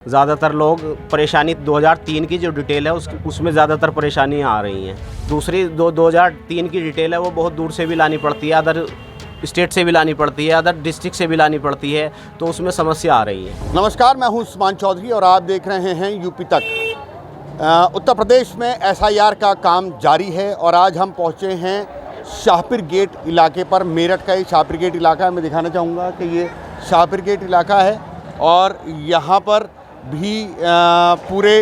ज़्यादातर लोग परेशानी 2003 की जो डिटेल है उसमें ज़्यादातर परेशानियाँ आ रही हैं। दूसरी 2003 की डिटेल है वो बहुत दूर से भी लानी पड़ती है, अदर स्टेट से भी लानी पड़ती है, अदर डिस्ट्रिक्ट से भी लानी पड़ती है, तो उसमें समस्या आ रही है। नमस्कार, मैं हूं उस्मान चौधरी और आप देख रहे हैं यूपी तक। उत्तर प्रदेश में एसआईआर का काम जारी है और आज हम पहुंचे हैं शाहपुर गेट इलाके पर। मेरठ का ये शाहपुर गेट इलाका है। मैं दिखाना चाहूँगा कि ये शाहपुर गेट इलाका है और यहाँ पर भी पूरे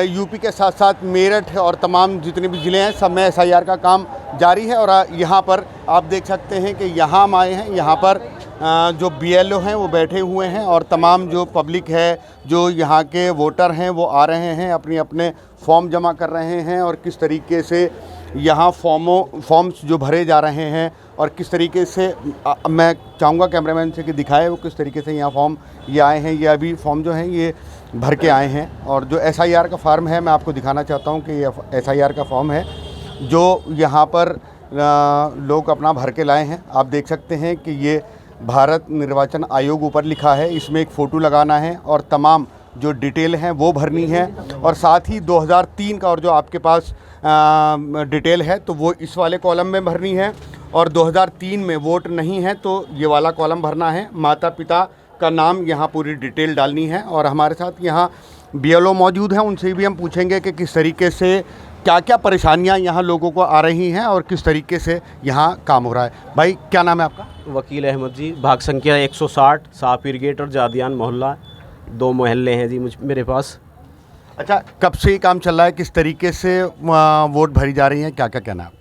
यूपी के साथ साथ मेरठ और तमाम जितने भी ज़िले हैं सब में एसआईआर का काम जारी है। और यहाँ पर आप देख सकते हैं कि यहाँ हम आए हैं, यहाँ पर जो बीएलओ हैं वो बैठे हुए हैं और तमाम जो पब्लिक है, जो यहाँ के वोटर हैं वो आ रहे हैं, अपने अपने फॉर्म जमा कर रहे हैं और किस तरीके से यहाँ फॉर्म्स जो भरे जा रहे हैं और किस तरीके से मैं चाहूँगा कैमरामैन से कि दिखाए वो किस तरीके से यहाँ फॉर्म ये आए हैं। ये अभी फॉर्म जो हैं ये भर के आए हैं और जो एसआईआर का फॉर्म है मैं आपको दिखाना चाहता हूँ कि ये एसआईआर का फॉर्म है जो यहाँ पर लोग अपना भर के लाए हैं। आप देख सकते हैं कि ये भारत निर्वाचन आयोग ऊपर लिखा है, इसमें एक फ़ोटो लगाना है और तमाम जो डिटेल हैं वो भरनी है और साथ ही 2003 का और जो आपके पास डिटेल है तो वो इस वाले कॉलम में भरनी है और 2003 में वोट नहीं है तो ये वाला कॉलम भरना है। माता पिता का नाम यहाँ पूरी डिटेल डालनी है और हमारे साथ यहाँ बीएलओ मौजूद हैं, उनसे भी हम पूछेंगे कि किस तरीके से क्या क्या परेशानियाँ यहाँ लोगों को आ रही हैं और किस तरीके से यहाँ काम हो रहा है। भाई क्या नाम है आपका? वकील अहमद जी, भाग संख्या 160, शाहपुर गेट और जादियान मोहल्ला, 2 मोहल्ले हैं जी मेरे पास। अच्छा, कब से ये काम चल रहा है, किस तरीके से वोट भरी जा रही हैं, क्या क्या कहना है?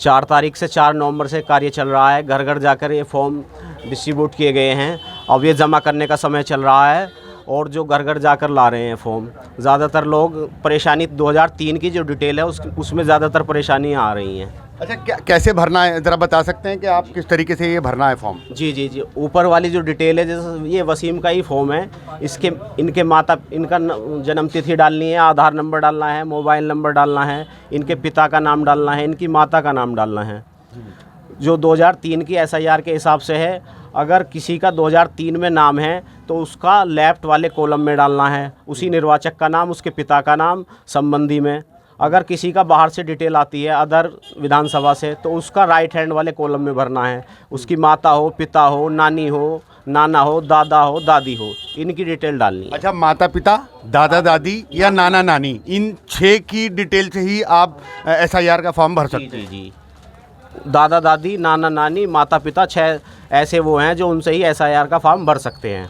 4 तारीख से 4 नवंबर से कार्य चल रहा है। घर घर जाकर ये फॉर्म डिस्ट्रीब्यूट किए गए हैं। अब ये जमा करने का समय चल रहा है और जो घर घर जाकर ला रहे हैं फॉर्म। ज़्यादातर लोग परेशानी 2003 की जो डिटेल है उसमें ज़्यादातर परेशानियाँ आ रही हैं। अच्छा, कैसे भरना है ज़रा बता सकते हैं कि आप किस तरीके से ये भरना है फॉर्म? जी, ऊपर वाली जो डिटेल है, जैसे ये वसीम का ही फॉर्म है, इनका जन्म तिथि डालनी है, आधार नंबर डालना है, मोबाइल नंबर डालना है, इनके पिता का नाम डालना है, इनकी माता का नाम डालना है। जो 2003 की एसआईआर के हिसाब से है, अगर किसी का 2003 में नाम है तो उसका लेफ्ट वाले कॉलम में डालना है, उसी निर्वाचक का नाम, उसके पिता का नाम, संबंधी में। अगर किसी का बाहर से डिटेल आती है अदर विधानसभा से तो उसका राइट हैंड वाले कॉलम में भरना है। उसकी माता हो, पिता हो, नानी हो, नाना हो, दादा हो, दादी हो, इनकी डिटेल डालनी है। अच्छा, माता पिता, दादा दादी या नाना नानी, इन 6 की डिटेल से ही आप एसआईआर का फॉर्म भर सकते हैं? जी, दादा दादी, नाना नानी, माता पिता, 6 ऐसे वो हैं जो उनसे ही एसआईआर का फॉर्म भर सकते हैं।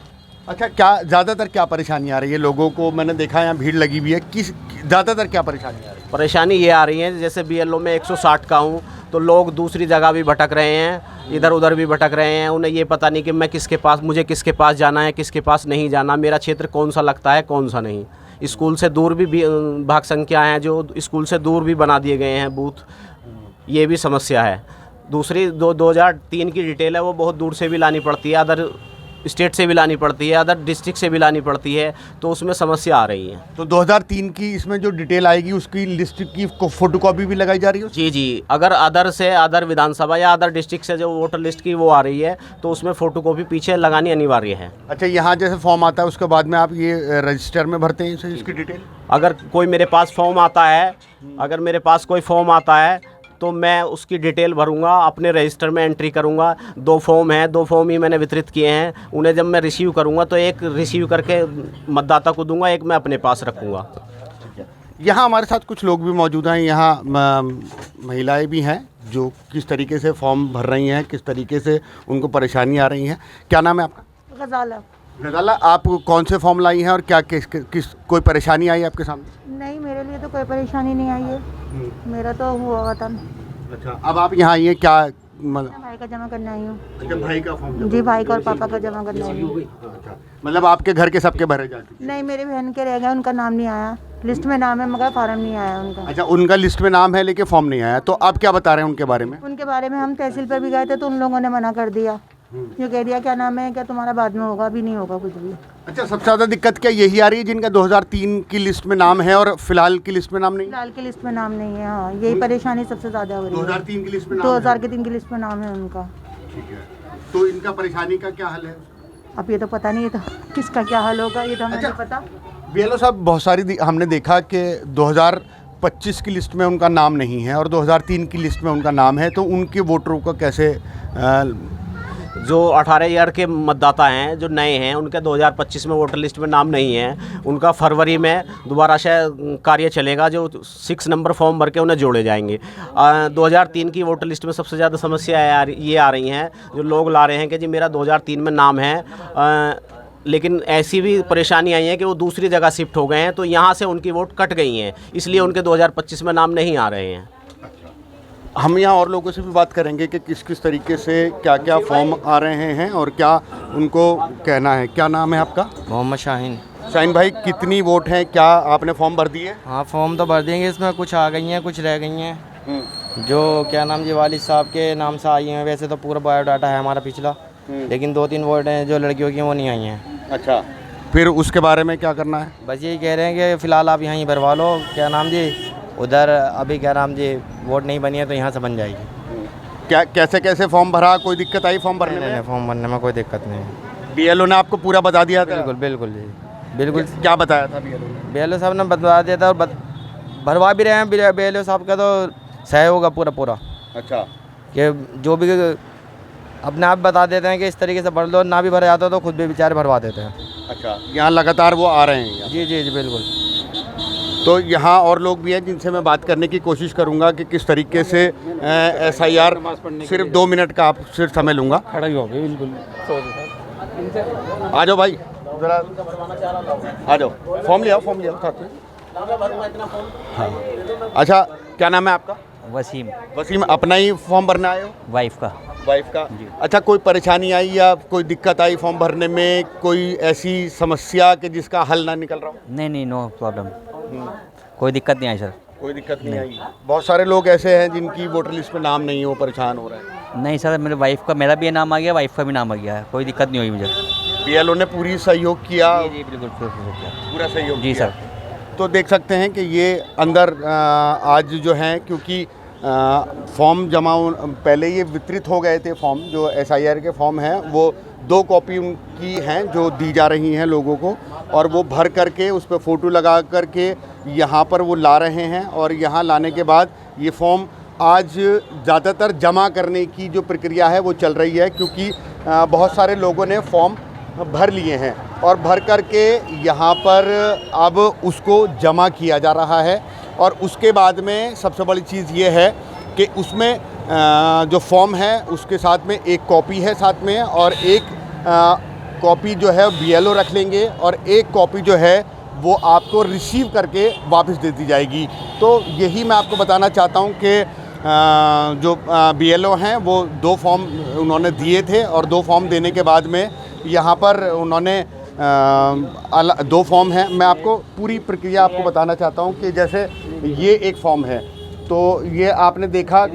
अच्छा, क्या ज़्यादातर क्या परेशानी आ रही है लोगों को? मैंने देखा यहाँ भीड़ लगी हुई है, किस ज़्यादातर क्या परेशानी आ रही है? परेशानी ये आ रही है, जैसे बीएलओ में 160 का हूँ तो लोग दूसरी जगह भी भटक रहे हैं, इधर उधर भी भटक रहे हैं। उन्हें ये पता नहीं कि मुझे किसके पास जाना है, किसके पास नहीं जाना, मेरा क्षेत्र कौन सा लगता है, कौन सा नहीं। स्कूल से दूर भी भाग संख्या हैं जो स्कूल से दूर भी बना दिए गए हैं बूथ, ये भी समस्या है। दूसरी 2003 की डिटेल है वो बहुत दूर से भी लानी पड़ती है, अदर स्टेट से भी लानी पड़ती है, अदर डिस्ट्रिक्ट से भी लानी पड़ती है, तो उसमें समस्या आ रही है। तो 2003 की इसमें जो डिटेल आएगी उसकी लिस्ट की फोटोकॉपी भी लगाई जा रही है? जी, अगर अदर विधानसभा या अदर डिस्ट्रिक्ट से जो वोटर लिस्ट की वो आ रही है तो उसमें फोटोकॉपी पीछे लगानी अनिवार्य है। अच्छा, यहाँ जैसे फॉर्म आता है उसके बाद में आप ये रजिस्टर में भरते हैं इसकी डिटेल? अगर कोई मेरे पास फॉर्म आता है, अगर मेरे पास कोई फॉर्म आता है तो मैं उसकी डिटेल भरूंगा, अपने रजिस्टर में एंट्री करूंगा। 2 फॉर्म हैं, 2 फॉर्म ही मैंने वितरित किए हैं। उन्हें जब मैं रिसीव करूंगा तो एक रिसीव करके मतदाता को दूंगा, एक मैं अपने पास रखूंगा। यहाँ हमारे साथ कुछ लोग भी मौजूद हैं, यहाँ महिलाएं भी हैं जो किस तरीके से फॉर्म भर रही हैं, किस तरीके से उनको परेशानी आ रही हैं। क्या नाम है आपका? गजाला, आप कौन से फॉर्म लाई हैं और क्या किस कोई परेशानी आई आपके सामने? नहीं, मेरे लिए तो कोई परेशानी नहीं आई है, मेरा तो हुआ था। अच्छा, अब आप यहाँ आई हैं, क्या मतलब? भाई का जमा करना आई हूँ। अच्छा, भाई का फॉर्म? जी, भाई का और पापा का जमा करना आई हूँ। अच्छा, मतलब आपके घर के सबके भरे जा चुके? नहीं, मेरे बहन के रह गए, उनका नाम नहीं आया, लिस्ट में नाम है मगर फॉर्म नहीं आया उनका। अच्छा, उनका लिस्ट में नाम है लेकिन फॉर्म नहीं आया, तो आप क्या बता रहे हैं उनके बारे में? उनके बारे में हम तहसील पर भी गए थे तो उन लोगों ने मना कर दिया, जो कह दिया क्या नाम है, क्या तुम्हारा बाद में होगा, अभी नहीं होगा कुछ भी। अच्छा, सबसे ज़्यादा दिक्कत क्या यही आ रही है जिनका 2003 की लिस्ट में नाम है और फिलहाल की लिस्ट में नाम नहीं? फिलहाल की लिस्ट में नाम नहीं है, हाँ, यही परेशानी सबसे ज़्यादा हो रही है। 2003 की लिस्ट में नाम 2003 की लिस्ट में नाम है उनका। ठीक है, तो इनका परेशानी का क्या हल है? अब ये तो पता नहीं है तो किसका क्या हल होगा, ये तो हमें नहीं पता। बीएलओ साहब, बहुत सारी हमने देखा कि 2025 की लिस्ट में उनका नाम नहीं है और 2003 की लिस्ट में उनका नाम है, तो उनके वोटरों का कैसे जो 18 ईयर के मतदाता हैं, जो नए हैं, उनके 2025 में वोटर लिस्ट में नाम नहीं है। उनका फरवरी में दोबारा से कार्य चलेगा, जो 6 नंबर फॉर्म भर के उन्हें जोड़े जाएंगे। 2003 की वोटर लिस्ट में सबसे ज़्यादा समस्या ये आ रही हैं, जो लोग ला रहे हैं कि जी मेरा 2003 में नाम है, लेकिन ऐसी भी परेशानी आई है कि वो दूसरी जगह शिफ्ट हो गए हैं, तो यहाँ से उनकी वोट कट गई हैं, इसलिए उनके 2025 में नाम नहीं आ रहे हैं। हम यहाँ और लोगों से भी बात करेंगे कि किस किस तरीके से क्या क्या फॉर्म आ रहे हैं और क्या उनको कहना है। क्या नाम है आपका? मोहम्मद शाहीन। शाहीन भाई, कितनी वोट हैं? क्या आपने फॉर्म भर दिए? हाँ, फॉर्म तो भर देंगे, इसमें कुछ आ गई हैं, कुछ रह गई हैं। जो क्या नाम जी वालिद साहब के नाम से आई हैं, वैसे तो पूरा बायोडाटा है हमारा पिछला, लेकिन 2-3 वोट हैं जो लड़कियों की वो नहीं आई हैं। अच्छा, फिर उसके बारे में क्या करना है? बस यही कह रहे हैं कि फ़िलहाल आप यहाँ ही भरवा लो, क्या नाम जी, उधर अभी क्या नाम जी वोट नहीं बनी है तो यहाँ से बन जाएगी। क्या कैसे फॉर्म भरा? कोई दिक्कत आई फॉर्म भरने में? फॉर्म भरने में कोई दिक्कत नहीं है। बीएलओ ने आपको पूरा बता दिया था? बिल्कुल बिल्कुल जी, बिल्कुल। क्या बताया था बीएलओ ने? बीएलओ साहब ने बता दिया था और भरवा भी रहे हैं। बीएलओ साहब का तो सहयोग है पूरा। अच्छा, कि जो भी अपने आप बता देते हैं कि इस तरीके से भर लो, ना भी भरा जाता तो खुद भी बेचारे भरवा देते हैं। अच्छा, यहाँ लगातार वो आ रहे हैं यहाँ? जी जी जी बिल्कुल। तो यहाँ और लोग भी हैं जिनसे मैं बात करने की कोशिश करूँगा कि किस तरीके से SIR, सिर्फ 2 मिनट का आप सिर्फ समय लूँगा। खड़ा ही हो गए बिल्कुल। आ जाओ भाई, जरा आ जाओ, फॉर्म ले आओ साथ में। हाँ, अच्छा, क्या नाम है आपका? वसीम। अपना ही फॉर्म भरना आए हो? वाइफ का। अच्छा, कोई परेशानी आई या कोई दिक्कत आई फॉर्म भरने में? कोई ऐसी समस्या कि जिसका हल ना निकल रहा हो? नहीं, नो प्रॉब्लम, कोई दिक्कत नहीं आई सर। कोई दिक्कत नहीं आई। बहुत सारे लोग ऐसे हैं जिनकी वोटर लिस्ट में नाम नहीं है, वो परेशान हो रहे हैं। नहीं सर, मेरे वाइफ का, मेरा भी नाम आ गया, वाइफ का भी नाम आ गया है, कोई दिक्कत नहीं हुई मुझे। बीएलओ ने पूरी सहयोग किया? जी बिल्कुल, पूरा सहयोग जी किया। सर। तो देख सकते हैं कि ये अंदर आज जो है, क्योंकि फॉर्म जमा पहले ये वितरित हो गए थे फॉर्म, जो SIR के फॉर्म हैं वो 2 कॉपी उनकी हैं जो दी जा रही हैं लोगों को, और वो भर करके उस पर फ़ोटो लगा करके यहाँ पर वो ला रहे हैं। और यहाँ लाने के बाद ये फॉर्म आज ज़्यादातर जमा करने की जो प्रक्रिया है वो चल रही है, क्योंकि बहुत सारे लोगों ने फॉर्म भर लिए हैं और भर करके यहाँ पर अब उसको जमा किया जा रहा है। और उसके बाद में सबसे बड़ी चीज़ ये है कि उसमें जो फॉर्म है उसके साथ में एक कॉपी है साथ में, और एक कॉपी जो है BLO रख लेंगे, और एक कॉपी जो है वो आपको रिसीव करके वापस दे दी जाएगी। तो यही मैं आपको बताना चाहता हूँ कि जो BLO हैं वो 2 फॉर्म उन्होंने दिए थे, और 2 फॉर्म देने के बाद में यहाँ पर उन्होंने 2 फॉर्म हैं। मैं आपको पूरी प्रक्रिया आपको बताना चाहता हूँ कि जैसे ये एक फॉर्म है, तो ये आपने देखा,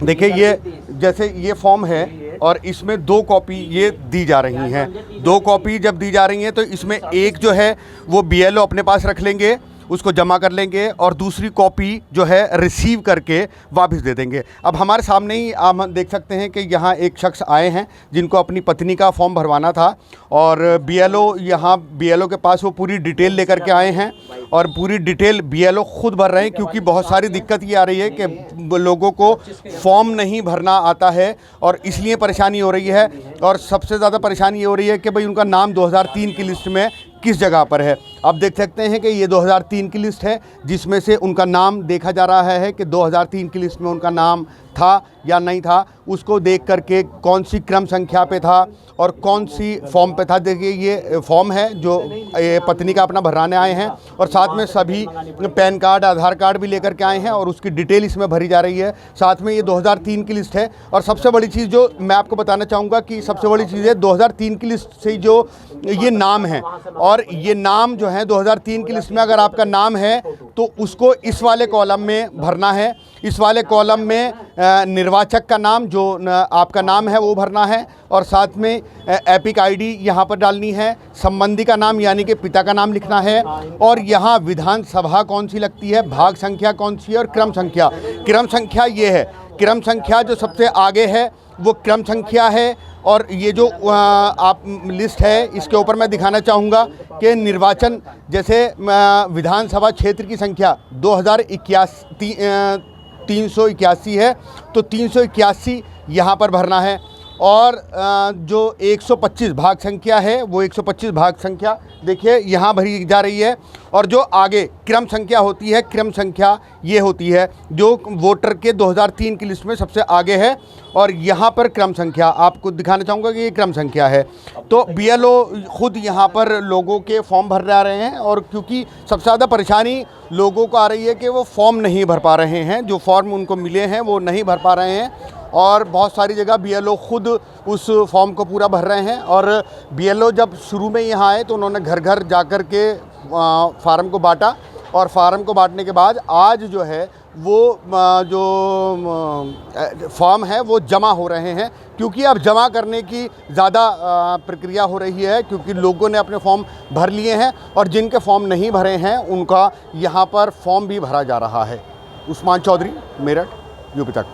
देखिए ये जैसे ये फॉर्म है और इसमें 2 कॉपी ये दी जा रही हैं। 2 कॉपी जब दी जा रही हैं तो इसमें एक जो है वो BLO अपने पास रख लेंगे, उसको जमा कर लेंगे, और दूसरी कॉपी जो है रिसीव करके वापस दे देंगे। अब हमारे सामने ही आप देख सकते हैं कि यहाँ एक शख्स आए हैं जिनको अपनी पत्नी का फॉर्म भरवाना था, और BLO के पास वो पूरी डिटेल लेकर के आए हैं, और पूरी डिटेल BLO खुद भर रहे हैं, क्योंकि बहुत सारी दिक्कत ये आ रही है कि लोगों को फॉर्म नहीं भरना आता है और इसलिए परेशानी हो रही है। और सबसे ज़्यादा परेशानी ये हो रही है कि भाई उनका नाम 2003 की लिस्ट में किस जगह पर है। आप देख सकते हैं कि ये 2003 की लिस्ट है, जिसमें से उनका नाम देखा जा रहा है कि 2003 की लिस्ट में उनका नाम था या नहीं था, उसको देख करके कौन सी क्रम संख्या पे था और कौन सी फॉर्म पे था। देखिए ये फॉर्म है जो पत्नी का अपना भराने आए हैं, और साथ में सभी पैन कार्ड, आधार कार्ड भी लेकर के आए हैं, और उसकी डिटेल इसमें भरी जा रही है। साथ में ये 2003 की लिस्ट है। और सबसे बड़ी चीज़ जो मैं आपको बताना चाहूँगा कि सबसे बड़ी चीज़ है 2003 की लिस्ट से जो ये नाम है, और ये नाम जो है 2003 की लिस्ट में अगर आपका नाम है तो उसको इस वाले कॉलम में भरना है। इस वाले कॉलम में निर्वाचक का नाम जो आपका नाम है वो भरना है, और साथ में एपिक ID यहाँ पर डालनी है, संबंधी का नाम यानी कि पिता का नाम लिखना है, और यहाँ विधानसभा कौन सी लगती है, भाग संख्या कौन सी है, और क्रम संख्या ये है। क्रम संख्या जो सबसे आगे है वो क्रम संख्या है। और ये जो आप लिस्ट है इसके ऊपर मैं दिखाना चाहूँगा कि निर्वाचन जैसे विधानसभा क्षेत्र की संख्या 381 है, तो 381 यहाँ पर भरना है। और जो 125 भाग संख्या है वो 125 भाग संख्या देखिए यहाँ भरी जा रही है। और जो आगे क्रम संख्या होती है, क्रम संख्या ये होती है जो वोटर के 2003 की लिस्ट में सबसे आगे है। और यहाँ पर क्रम संख्या आपको दिखाना चाहूँगा कि ये क्रम संख्या है। तो BLO खुद यहाँ पर लोगों के फॉर्म भर रहे हैं, और क्योंकि सबसे ज़्यादा परेशानी लोगों को आ रही है कि वो फॉर्म नहीं भर पा रहे हैं, जो फॉर्म उनको मिले हैं वो नहीं भर पा रहे हैं। और बहुत सारी जगह BLO खुद उस फॉर्म को पूरा भर रहे हैं। और BLO जब शुरू में यहाँ आए तो उन्होंने घर घर जाकर के फार्म को बांटा, और फार्म को बांटने के बाद आज जो है वो जो फॉर्म है वो जमा हो रहे हैं, क्योंकि अब जमा करने की ज़्यादा प्रक्रिया हो रही है, क्योंकि लोगों ने अपने फॉर्म भर लिए हैं और जिनके फॉर्म नहीं भरे हैं उनका यहाँ पर फॉर्म भी भरा जा रहा है। उस्मान चौधरी, मेरठ, यूपी तक।